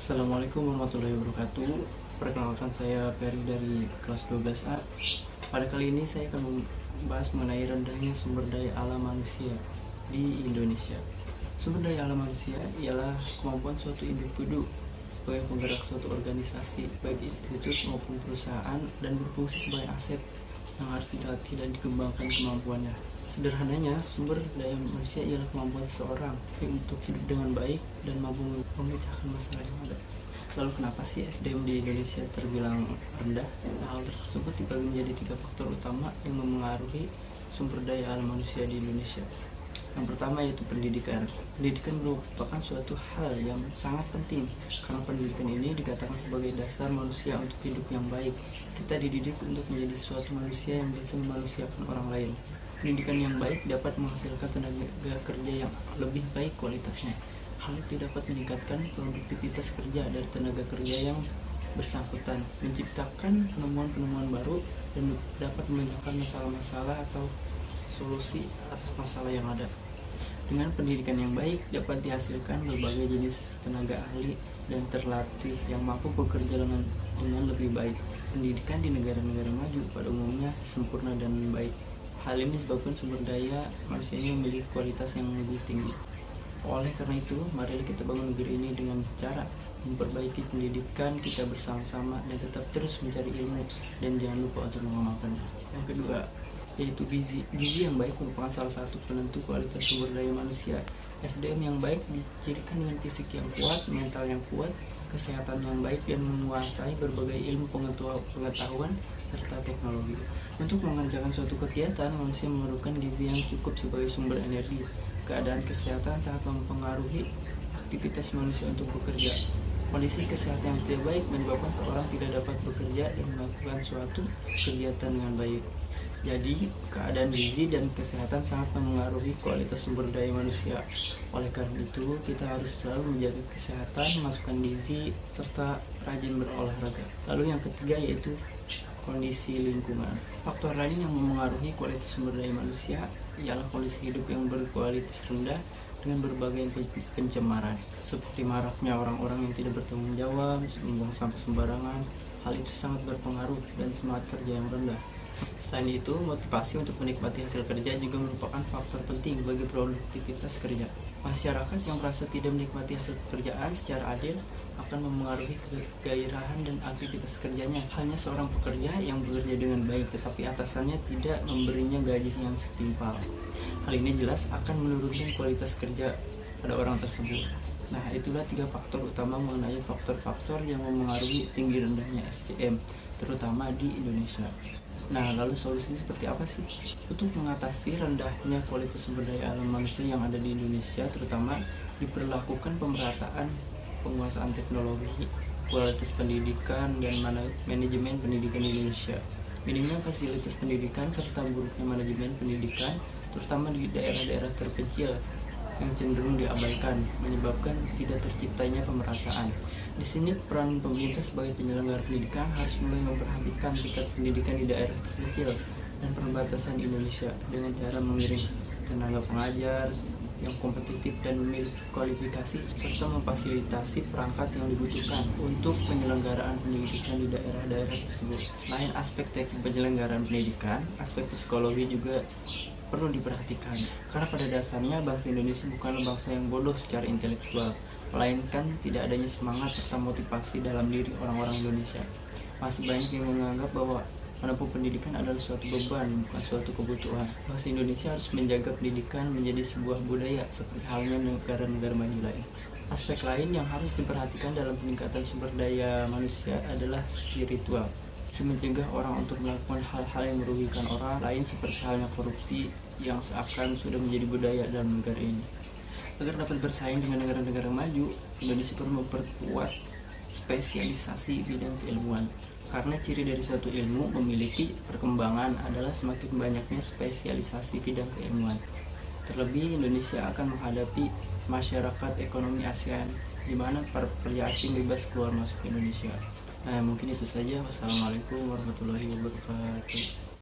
Assalamualaikum warahmatullahi wabarakatuh. Perkenalkan, saya Ferry dari kelas 12A. Pada kali ini saya akan membahas mengenai rendahnya sumber daya alam manusia di Indonesia. Sumber daya alam manusia ialah kemampuan suatu individu sebagai penggerak suatu organisasi, baik institusi maupun perusahaan, dan berfungsi sebagai aset yang harus dilatih dan dikembangkan kemampuannya. Sederhananya, sumber daya manusia ialah kemampuan seseorang untuk hidup dengan baik dan mampu memecahkan masalah yang ada. Lalu kenapa sih SDM di Indonesia terbilang rendah? Hal tersebut dibagi menjadi 3 faktor utama yang memengaruhi sumber daya alam manusia di Indonesia. Yang pertama yaitu pendidikan. Pendidikan merupakan suatu hal yang sangat penting karena pendidikan ini dikatakan sebagai dasar manusia untuk hidup yang baik. Kita dididik untuk menjadi suatu manusia yang bisa memanusiakan orang lain. Pendidikan yang baik dapat menghasilkan tenaga kerja yang lebih baik kualitasnya. Hal itu dapat meningkatkan produktivitas kerja dari tenaga kerja yang bersangkutan, menciptakan penemuan-penemuan baru, dan dapat memecahkan masalah-masalah atau solusi atas masalah yang ada. Dengan pendidikan yang baik dapat dihasilkan berbagai jenis tenaga ahli dan terlatih yang mampu bekerja dengan lebih baik. Pendidikan di negara-negara maju pada umumnya sempurna dan baik. Hal ini disebabkan sumber daya manusia ini memiliki kualitas yang lebih tinggi. Oleh karena itu, marilah kita bangun negeri ini dengan cara memperbaiki pendidikan kita bersama-sama dan tetap terus mencari ilmu dan jangan lupa untuk mengamalkannya. Yang kedua, yaitu gizi. Gizi yang baik merupakan salah satu penentu kualitas sumber daya manusia. SDM yang baik dicirikan dengan fisik yang kuat, mental yang kuat, kesehatan yang baik, dan menguasai berbagai ilmu pengetahuan serta teknologi. Untuk mengerjakan suatu kegiatan, manusia memerlukan gizi yang cukup sebagai sumber energi. Keadaan kesehatan sangat mempengaruhi aktivitas manusia untuk bekerja. Kondisi kesehatan yang tidak baik menyebabkan seorang tidak dapat bekerja dan melakukan suatu kegiatan dengan baik. Jadi, keadaan gizi dan kesehatan sangat mempengaruhi kualitas sumber daya manusia. Oleh karena itu, kita harus selalu menjaga kesehatan, masukkan gizi, serta rajin berolahraga. Lalu yang ketiga yaitu kondisi lingkungan. Faktor lain yang memengaruhi kualitas sumber daya manusia ialah kondisi hidup yang berkualitas rendah dengan berbagai pencemaran, seperti maraknya orang-orang yang tidak bertanggung jawab, membuang sampah sembarangan. Hal itu sangat berpengaruh dan semangat kerja yang rendah. Selain itu, motivasi untuk menikmati hasil kerja juga merupakan faktor penting bagi produktivitas kerja. Masyarakat yang merasa tidak menikmati hasil pekerjaan secara adil akan memengaruhi kegairahan dan aktivitas kerjanya. Hanya seorang pekerja yang bekerja dengan baik tetapi atasannya tidak memberinya gaji yang setimpal. Hal ini jelas akan menurunkan kualitas kerja pada orang tersebut. Nah, itulah 3 faktor utama mengenai faktor-faktor yang memengaruhi tinggi rendahnya SDM, terutama di Indonesia. Nah, lalu solusinya seperti apa sih? Untuk mengatasi rendahnya kualitas sumber daya alam manusia yang ada di Indonesia, terutama diperlakukan pemerataan penguasaan teknologi, kualitas pendidikan, dan manajemen pendidikan di Indonesia. Minimnya fasilitas pendidikan serta buruknya manajemen pendidikan, terutama di daerah-daerah terpencil yang cenderung diabaikan, menyebabkan tidak terciptanya pemerataan. Di sini peran pemerintah sebagai penyelenggara pendidikan harus mulai memperhatikan tingkat pendidikan di daerah terpencil dan perbatasan Indonesia dengan cara mengirim tenaga pengajar yang kompetitif dan memiliki kualifikasi serta memfasilitasi perangkat yang dibutuhkan untuk penyelenggaraan pendidikan di daerah-daerah tersebut. Selain aspek teknik penyelenggaraan pendidikan, aspek psikologi juga perlu diperhatikan karena pada dasarnya bangsa Indonesia bukanlah bangsa yang bodoh secara intelektual, melainkan tidak adanya semangat serta motivasi dalam diri orang-orang Indonesia. Masih banyak yang menganggap bahwa menempuh pendidikan adalah suatu beban, bukan suatu kebutuhan. Bangsa Indonesia harus menjaga pendidikan menjadi sebuah budaya seperti halnya negara-negara maju lain. Aspek lain yang harus diperhatikan dalam peningkatan sumber daya manusia adalah spiritual. Mencegah orang untuk melakukan hal-hal yang merugikan orang lain seperti halnya korupsi yang seakan sudah menjadi budaya dalam negara ini. Agar dapat bersaing dengan negara-negara maju, Indonesia perlu memperkuat spesialisasi bidang keilmuan. Karena ciri dari suatu ilmu memiliki perkembangan adalah semakin banyaknya spesialisasi bidang keilmuan. Terlebih Indonesia akan menghadapi masyarakat ekonomi ASEAN di mana para pekerja asing bebas keluar masuk Indonesia. Nah, mungkin itu saja. Wassalamualaikum warahmatullahi wabarakatuh.